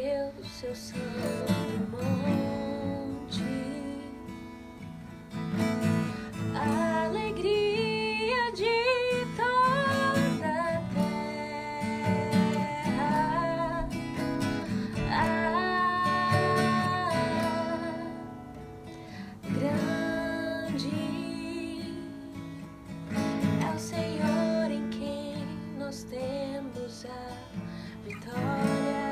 ergueu seu santo monte. A alegria de toda a terra. Grande é o Senhor em quem nós temos a vitória.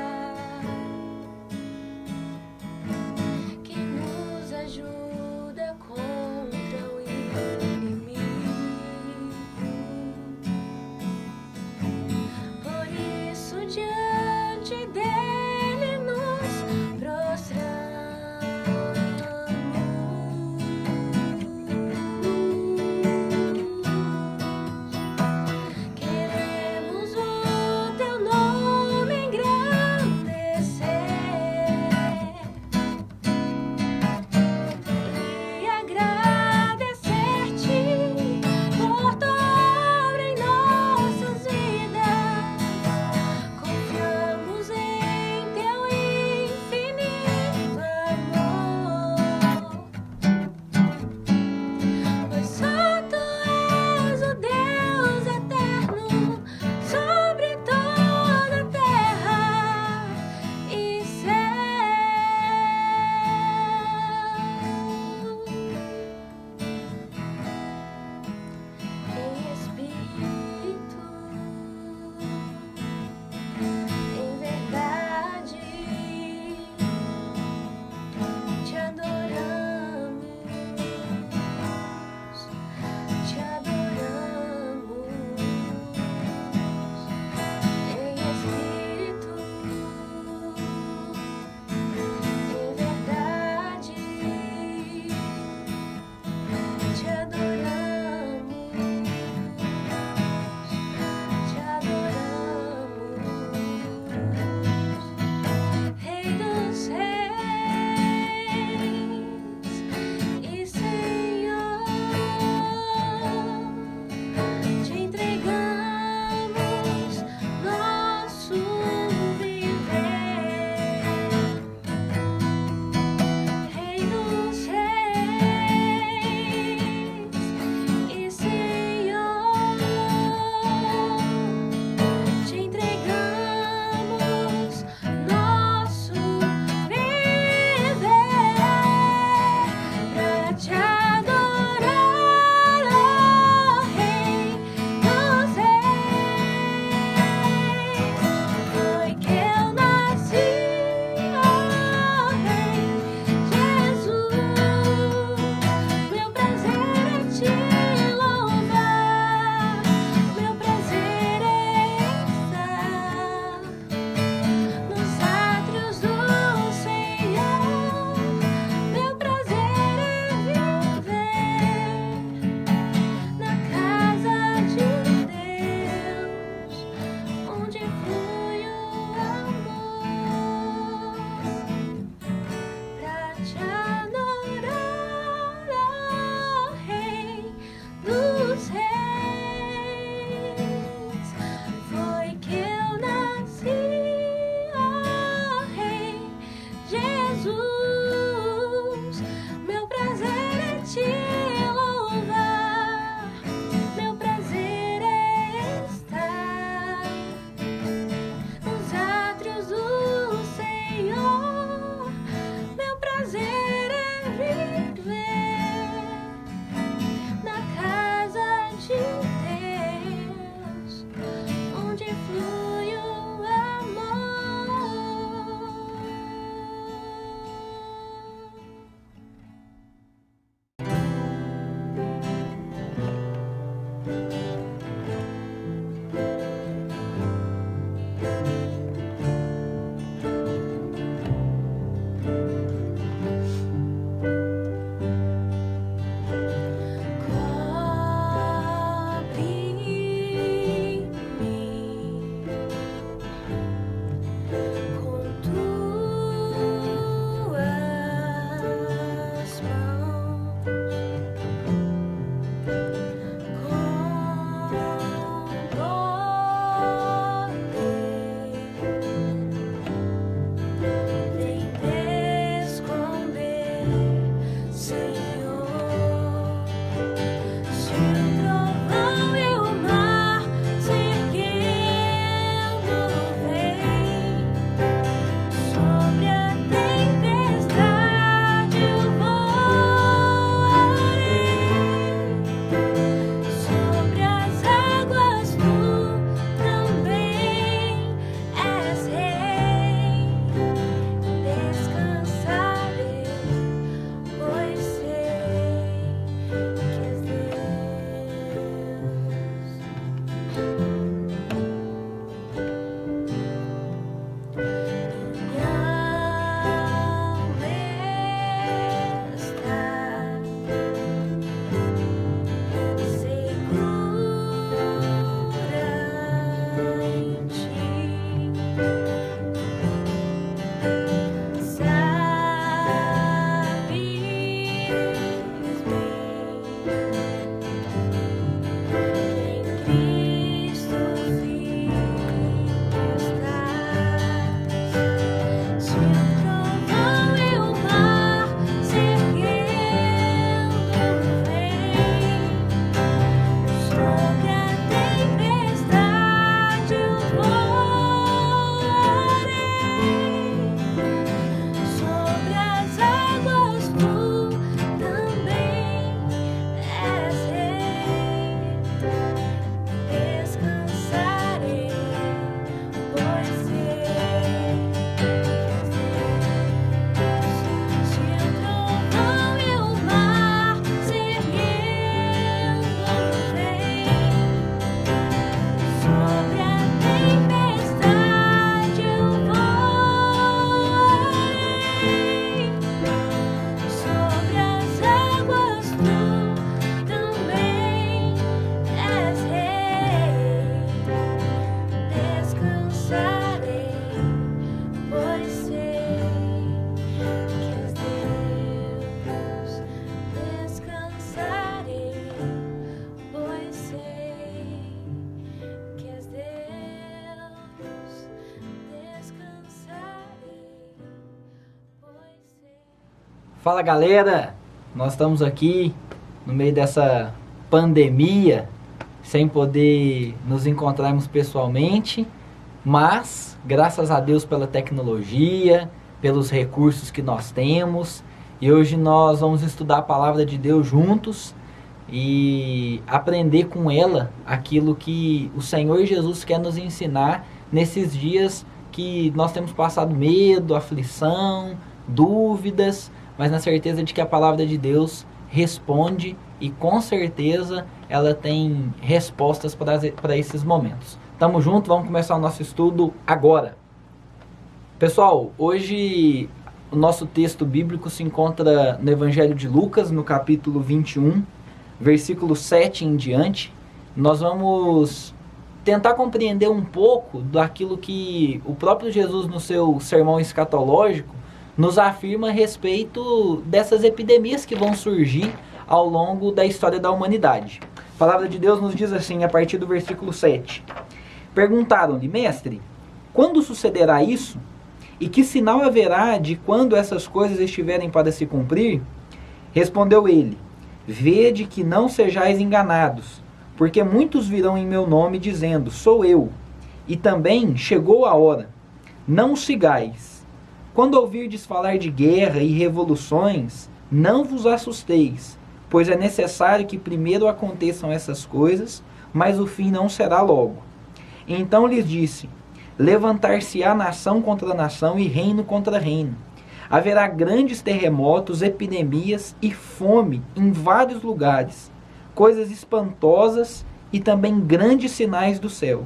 Fala galera, nós estamos aqui no meio dessa pandemia, sem poder nos encontrarmos pessoalmente, mas graças a Deus pela tecnologia, pelos recursos que nós temos, e hoje nós vamos estudar a palavra de Deus juntos e aprender com ela aquilo que o Senhor Jesus quer nos ensinar nesses dias que nós temos passado medo, aflição, dúvidas, mas na certeza de que a palavra de Deus responde e com certeza ela tem respostas para esses momentos. Tamo junto, vamos começar o nosso estudo agora. Pessoal, hoje o nosso texto bíblico se encontra no Evangelho de Lucas, no capítulo 21, versículo 7 em diante. Nós vamos tentar compreender um pouco daquilo que o próprio Jesus no seu sermão escatológico nos afirma a respeito dessas epidemias que vão surgir ao longo da história da humanidade. A palavra de Deus nos diz assim, a partir do versículo 7. Perguntaram-lhe, mestre, quando sucederá isso? E que sinal haverá de quando essas coisas estiverem para se cumprir? Respondeu ele, vede que não sejais enganados, porque muitos virão em meu nome dizendo, sou eu. E também chegou a hora. Não os sigais. Quando ouvirdes falar de guerra e revoluções, não vos assusteis, pois é necessário que primeiro aconteçam essas coisas, mas o fim não será logo. Então lhes disse, levantar-se-á nação contra nação e reino contra reino. Haverá grandes terremotos, epidemias e fome em vários lugares, coisas espantosas e também grandes sinais do céu.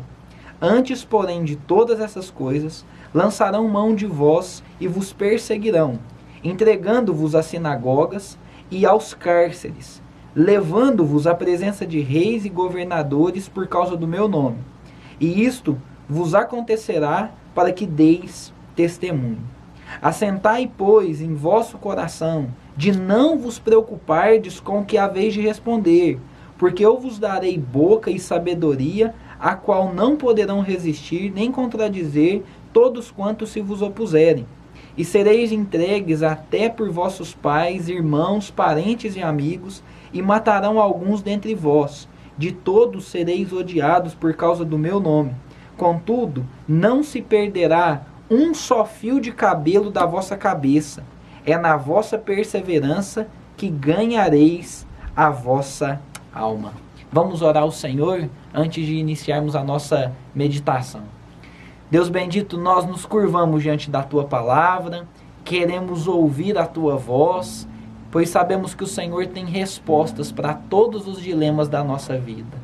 Antes, porém, de todas essas coisas, lançarão mão de vós e vos perseguirão, entregando-vos às sinagogas e aos cárceres, levando-vos à presença de reis e governadores por causa do meu nome. E isto vos acontecerá para que deis testemunho. Assentai, pois, em vosso coração, de não vos preocupardes com o que haveis de responder, porque eu vos darei boca e sabedoria, a qual não poderão resistir nem contradizer todos quantos se vos opuserem. E sereis entregues até por vossos pais, irmãos, parentes e amigos, e matarão alguns dentre vós. De todos sereis odiados por causa do meu nome. Contudo, não se perderá um só fio de cabelo da vossa cabeça. É na vossa perseverança que ganhareis a vossa alma. Vamos orar ao Senhor antes de iniciarmos a nossa meditação. Deus bendito, nós nos curvamos diante da Tua palavra, queremos ouvir a Tua voz, pois sabemos que o Senhor tem respostas para todos os dilemas da nossa vida.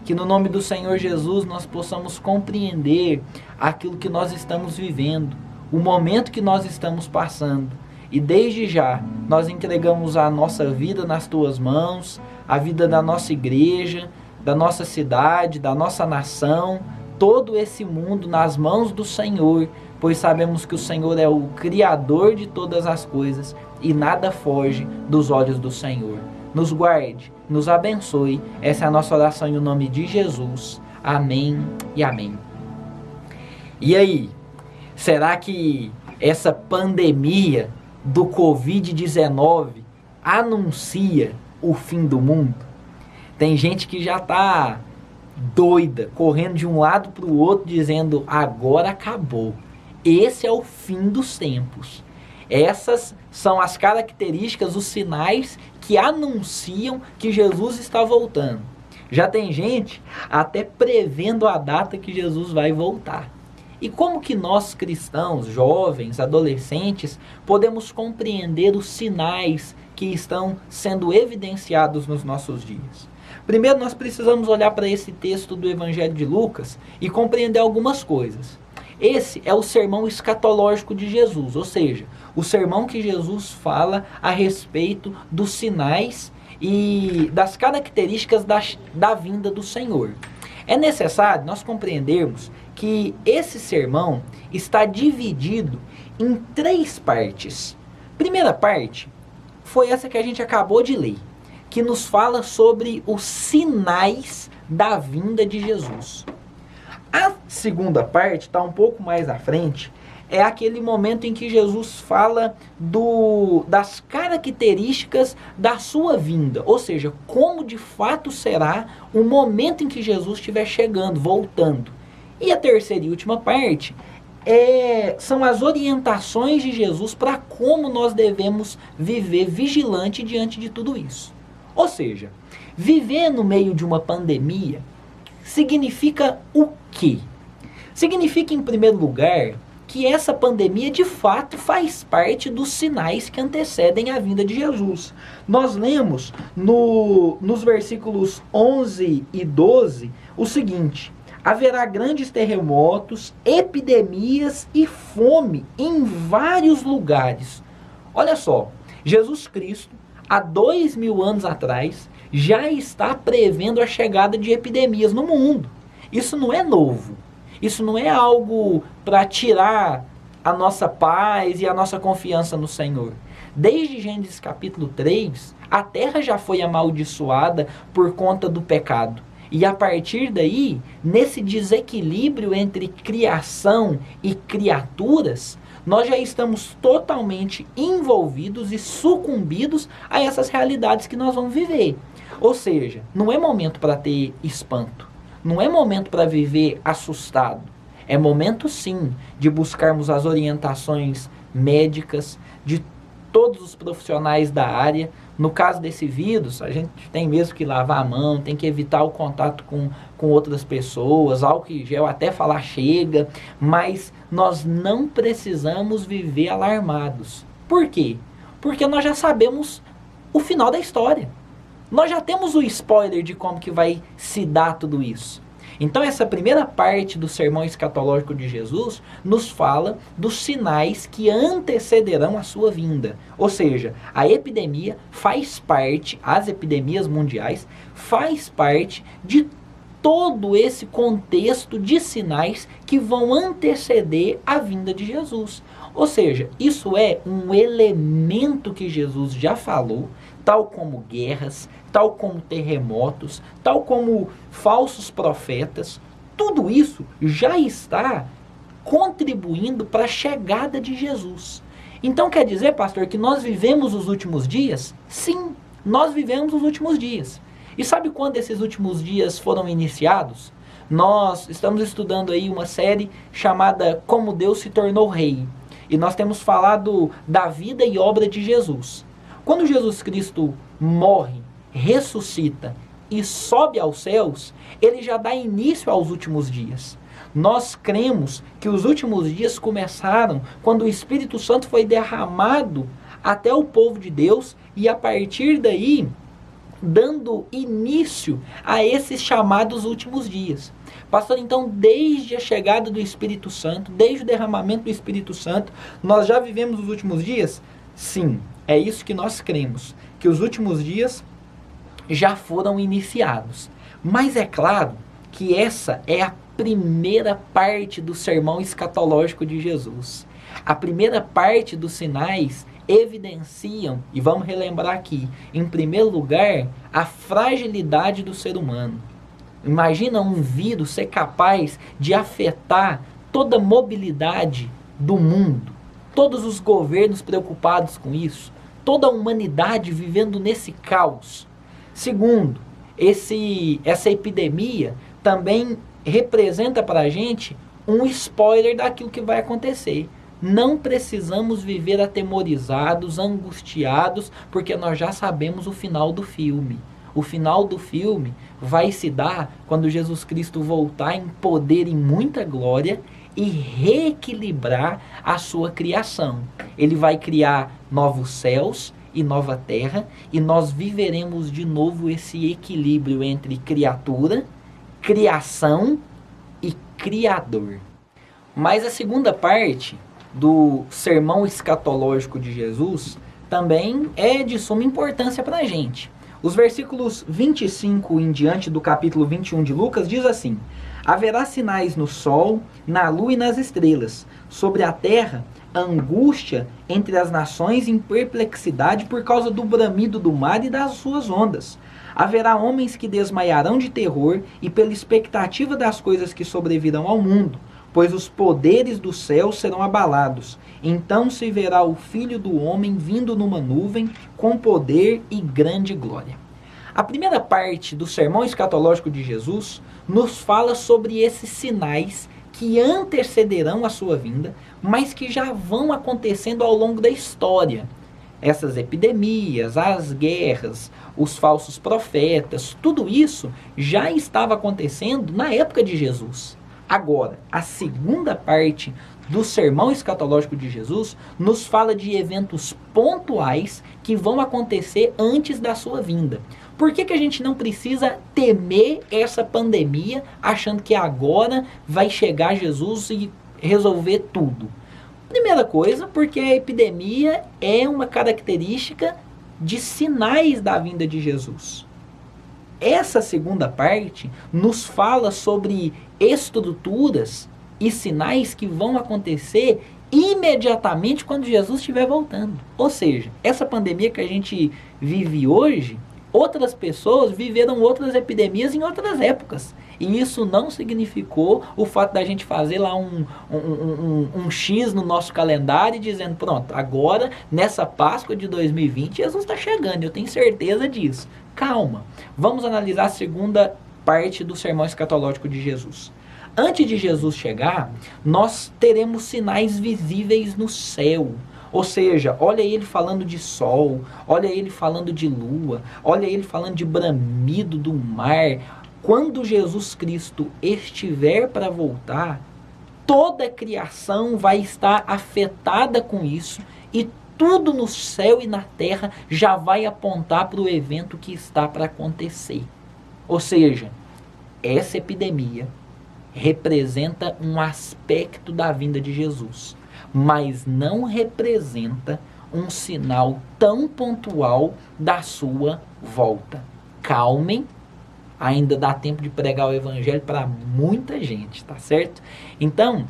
Que no nome do Senhor Jesus nós possamos compreender aquilo que nós estamos vivendo, o momento que nós estamos passando. E desde já nós entregamos a nossa vida nas Tuas mãos, a vida da nossa igreja, da nossa cidade, da nossa nação, todo esse mundo nas mãos do Senhor, pois sabemos que o Senhor é o Criador de todas as coisas e nada foge dos olhos do Senhor. Nos guarde, nos abençoe. Essa é a nossa oração em nome de Jesus. Amém e amém. E aí, será que essa pandemia do Covid-19 anuncia o fim do mundo? Tem gente que já está doida, correndo de um lado para o outro, dizendo, agora acabou. Esse é o fim dos tempos. Essas são as características, os sinais que anunciam que Jesus está voltando. Já tem gente até prevendo a data que Jesus vai voltar. E como que nós cristãos, jovens, adolescentes, podemos compreender os sinais que estão sendo evidenciados nos nossos dias? Primeiro, nós precisamos olhar para esse texto do Evangelho de Lucas e compreender algumas coisas. Esse é o sermão escatológico de Jesus, ou seja, o sermão que Jesus fala a respeito dos sinais e das características da vinda do Senhor. É necessário nós compreendermos que esse sermão está dividido em 3 partes. Primeira parte foi essa que a gente acabou de ler, que nos fala sobre os sinais da vinda de Jesus. A segunda parte está um pouco mais à frente, é aquele momento em que Jesus fala das características da sua vinda, ou seja, como de fato será o momento em que Jesus estiver chegando, voltando. E a terceira e última parte são as orientações de Jesus para como nós devemos viver vigilante diante de tudo isso. Ou seja, viver no meio de uma pandemia significa o quê? Significa, em primeiro lugar, que essa pandemia de fato faz parte dos sinais que antecedem a vinda de Jesus. Nós lemos nos versículos 11 e 12 o seguinte: haverá grandes terremotos, epidemias e fome em vários lugares. Olha só, Jesus Cristo, há 2000 anos atrás, já está prevendo a chegada de epidemias no mundo. Isso não é novo. Isso não é algo para tirar a nossa paz e a nossa confiança no Senhor. Desde Gênesis capítulo 3, a terra já foi amaldiçoada por conta do pecado. E a partir daí, nesse desequilíbrio entre criação e criaturas, nós já estamos totalmente envolvidos e sucumbidos a essas realidades que nós vamos viver. Ou seja, não é momento para ter espanto. Não é momento para viver assustado. É momento, sim, de buscarmos as orientações médicas de todos os profissionais da área. No caso desse vírus, a gente tem mesmo que lavar a mão, tem que evitar o contato com outras pessoas, álcool em gel, até falar chega, mas nós não precisamos viver alarmados. Por quê? Porque nós já sabemos o final da história. Nós já temos o spoiler de como que vai se dar tudo isso. Então essa primeira parte do sermão escatológico de Jesus nos fala dos sinais que antecederão a sua vinda. Ou seja, a epidemia faz parte, as epidemias mundiais, faz parte de todo esse contexto de sinais que vão anteceder a vinda de Jesus. Ou seja, isso é um elemento que Jesus já falou, tal como guerras, tal como terremotos, tal como falsos profetas. Tudo isso já está contribuindo para a chegada de Jesus. Então quer dizer, pastor, que nós vivemos os últimos dias? Sim, nós vivemos os últimos dias. E sabe quando esses últimos dias foram iniciados? Nós estamos estudando aí uma série chamada Como Deus se Tornou Rei. E nós temos falado da vida e obra de Jesus. Quando Jesus Cristo morre, ressuscita e sobe aos céus, ele já dá início aos últimos dias. Nós cremos que os últimos dias começaram quando o Espírito Santo foi derramado até o povo de Deus e a partir daí dando início a esses chamados últimos dias. Pastor, então desde a chegada do Espírito Santo, desde o derramamento do Espírito Santo, nós já vivemos os últimos dias? Sim, é isso que nós cremos, que os últimos dias já foram iniciados. Mas é claro que essa é a primeira parte do sermão escatológico de Jesus. A primeira parte dos sinais evidenciam, e vamos relembrar aqui, em primeiro lugar, a fragilidade do ser humano. Imagina um vírus ser capaz de afetar toda a mobilidade do mundo, todos os governos preocupados com isso, toda a humanidade vivendo nesse caos. Segundo, essa epidemia também representa para a gente um spoiler daquilo que vai acontecer. Não precisamos viver atemorizados, angustiados, porque nós já sabemos o final do filme. O final do filme vai se dar quando Jesus Cristo voltar em poder e muita glória e reequilibrar a sua criação. Ele vai criar novos céus e nova terra e nós viveremos de novo esse equilíbrio entre criatura, criação e criador. Mas a segunda parte do sermão escatológico de Jesus também é de suma importância para a gente. Os versículos 25 em diante do capítulo 21 de Lucas diz assim: haverá sinais no sol, na lua e nas estrelas, sobre a terra angústia entre as nações em perplexidade por causa do bramido do mar e das suas ondas. Haverá homens que desmaiarão de terror e pela expectativa das coisas que sobrevirão ao mundo, pois os poderes do céu serão abalados. Então se verá o Filho do Homem vindo numa nuvem com poder e grande glória. A primeira parte do sermão escatológico de Jesus nos fala sobre esses sinais que antecederão a sua vinda, mas que já vão acontecendo ao longo da história. Essas epidemias, as guerras, os falsos profetas, tudo isso já estava acontecendo na época de Jesus. Agora, a segunda parte do sermão escatológico de Jesus nos fala de eventos pontuais que vão acontecer antes da sua vinda. Por que a gente não precisa temer essa pandemia achando que agora vai chegar Jesus e resolver tudo? Primeira coisa, porque a epidemia é uma característica de sinais da vinda de Jesus. Essa segunda parte nos fala sobre estruturas e sinais que vão acontecer imediatamente quando Jesus estiver voltando. Ou seja, essa pandemia que a gente vive hoje, outras pessoas viveram outras epidemias em outras épocas. E isso não significou o fato da gente fazer lá um X no nosso calendário e dizendo, pronto, agora nessa Páscoa de 2020 Jesus está chegando, eu tenho certeza disso. Calma, vamos analisar a segunda parte do sermão escatológico de Jesus. Antes de Jesus chegar, nós teremos sinais visíveis no céu. Ou seja, olha ele falando de sol, olha ele falando de lua, olha ele falando de bramido do mar. Quando Jesus Cristo estiver para voltar, toda a criação vai estar afetada com isso e tudo no céu e na terra já vai apontar para o evento que está para acontecer. Ou seja, essa epidemia representa um aspecto da vinda de Jesus, mas não representa um sinal tão pontual da sua volta. Calmem, ainda dá tempo de pregar o evangelho para muita gente, tá certo? Então,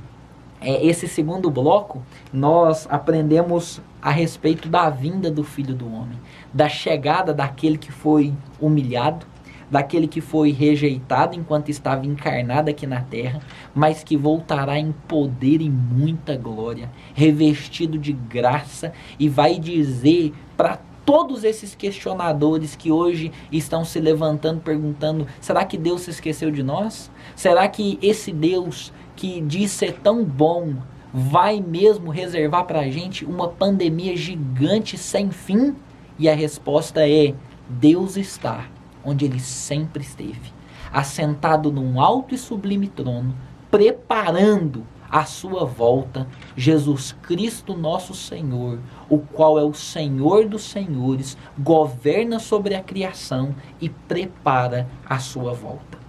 esse segundo bloco, nós aprendemos a respeito da vinda do Filho do Homem, da chegada daquele que foi humilhado, daquele que foi rejeitado enquanto estava encarnado aqui na terra, mas que voltará em poder e muita glória, revestido de graça, e vai dizer para todos esses questionadores que hoje estão se levantando, perguntando, será que Deus se esqueceu de nós? Será que esse Deus que diz ser tão bom vai mesmo reservar para a gente uma pandemia gigante sem fim? E a resposta é, Deus está onde ele sempre esteve, assentado num alto e sublime trono, preparando a sua volta, Jesus Cristo nosso Senhor, o qual é o Senhor dos senhores, governa sobre a criação e prepara a sua volta.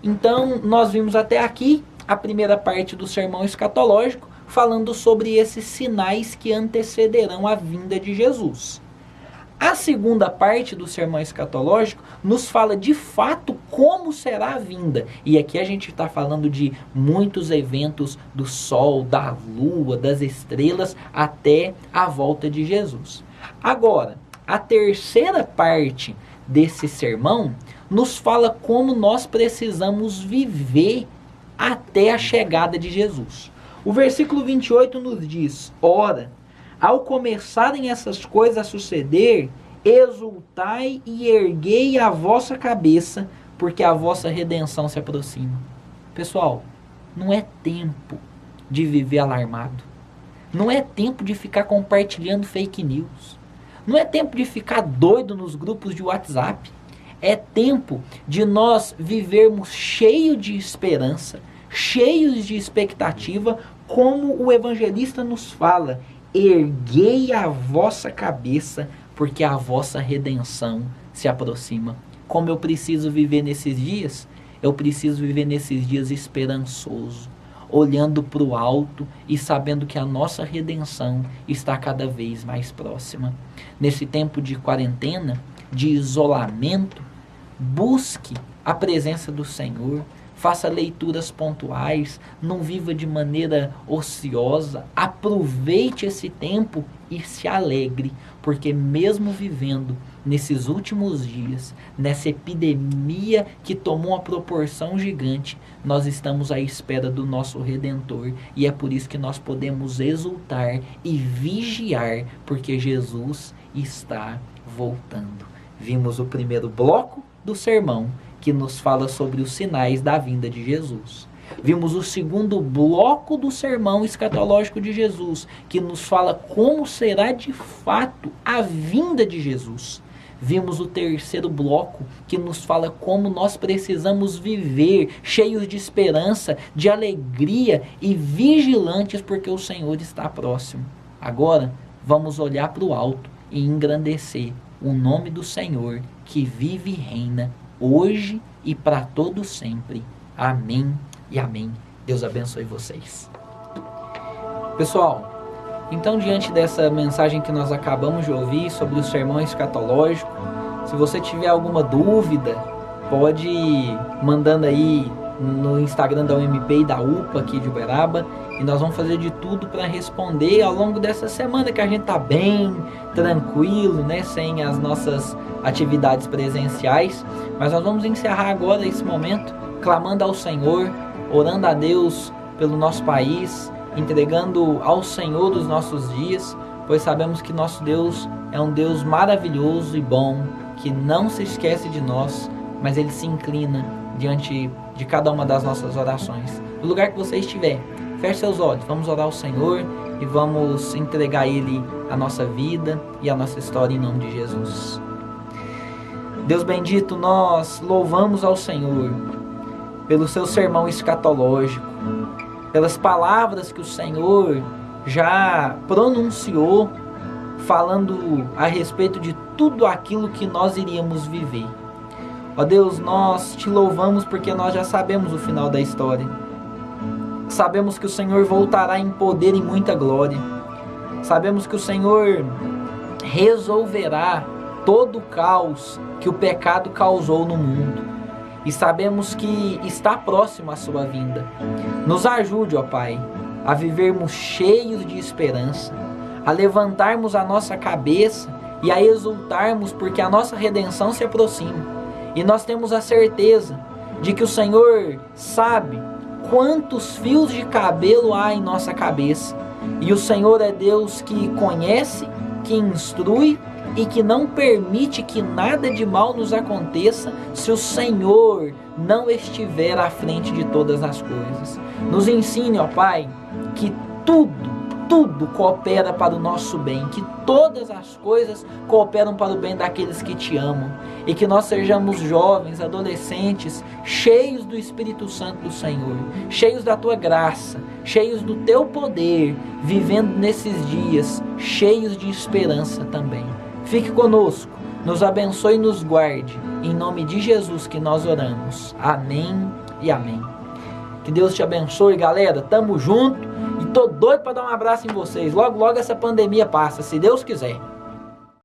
Então, nós vimos até aqui a primeira parte do sermão escatológico, falando sobre esses sinais que antecederão a vinda de Jesus. A segunda parte do sermão escatológico nos fala de fato como será a vinda. E aqui a gente está falando de muitos eventos do sol, da lua, das estrelas, até a volta de Jesus. Agora, a terceira parte desse sermão nos fala como nós precisamos viver até a chegada de Jesus. O versículo 28 nos diz, ora, ao começarem essas coisas a suceder, exultai e erguei a vossa cabeça, porque a vossa redenção se aproxima. Pessoal, não é tempo de viver alarmado. Não é tempo de ficar compartilhando fake news. Não é tempo de ficar doido nos grupos de WhatsApp. É tempo de nós vivermos cheios de esperança, cheios de expectativa, como o evangelista nos fala, erguei a vossa cabeça, porque a vossa redenção se aproxima. Como eu preciso viver nesses dias? Eu preciso viver nesses dias esperançoso, olhando para o alto e sabendo que a nossa redenção está cada vez mais próxima. Nesse tempo de quarentena, de isolamento, busque a presença do Senhor, faça leituras pontuais, não viva de maneira ociosa, aproveite esse tempo e se alegre, porque mesmo vivendo nesses últimos dias, nessa epidemia que tomou uma proporção gigante, nós estamos à espera do nosso Redentor, e é por isso que nós podemos exultar e vigiar, porque Jesus está voltando. Vimos o primeiro bloco do sermão, que nos fala sobre os sinais da vinda de Jesus. Vimos o segundo bloco do sermão escatológico de Jesus, que nos fala como será de fato a vinda de Jesus. Vimos o terceiro bloco, que nos fala como nós precisamos viver cheios de esperança, de alegria e vigilantes, porque o Senhor está próximo. Agora, vamos olhar para o alto e engrandecer o nome do Senhor, que vive e reina hoje e para todo sempre. Amém e amém. Deus abençoe vocês. Pessoal, então, diante dessa mensagem que nós acabamos de ouvir sobre o sermão escatológico, se você tiver alguma dúvida, pode ir mandando aí no Instagram da UMP e da UPA aqui de Uberaba, e nós vamos fazer de tudo para responder ao longo dessa semana que a gente está bem tranquilo, né, sem as nossas atividades presenciais. Mas nós vamos encerrar agora esse momento clamando ao Senhor, orando a Deus pelo nosso país, entregando ao Senhor os nossos dias, pois sabemos que nosso Deus é um Deus maravilhoso e bom, que não se esquece de nós, mas Ele se inclina diante de cada uma das nossas orações. No lugar que você estiver, feche seus olhos, vamos orar ao Senhor e vamos entregar a Ele a nossa vida e a nossa história em nome de Jesus. Deus bendito, nós louvamos ao Senhor pelo seu sermão escatológico, pelas palavras que o Senhor já pronunciou, falando a respeito de tudo aquilo que nós iríamos viver. Ó Deus, nós te louvamos porque nós já sabemos o final da história. Sabemos que o Senhor voltará em poder e muita glória. Sabemos que o Senhor resolverá todo o caos que o pecado causou no mundo. E sabemos que está próximo a sua vinda. Nos ajude, ó Pai, a vivermos cheios de esperança, a levantarmos a nossa cabeça e a exultarmos porque a nossa redenção se aproxima. E nós temos a certeza de que o Senhor sabe quantos fios de cabelo há em nossa cabeça. E o Senhor é Deus que conhece, que instrui e que não permite que nada de mal nos aconteça se o Senhor não estiver à frente de todas as coisas. Nos ensine, ó Pai, que tudo coopera para o nosso bem, que todas as coisas cooperam para o bem daqueles que te amam, e que nós sejamos jovens, adolescentes, cheios do Espírito Santo do Senhor, cheios da tua graça, cheios do teu poder, vivendo nesses dias, cheios de esperança também. Fique conosco, nos abençoe e nos guarde, em nome de Jesus que nós oramos. Amém e amém. Que Deus te abençoe, galera, tamo junto, e tô doido para dar um abraço em vocês. Logo, logo essa pandemia passa, se Deus quiser.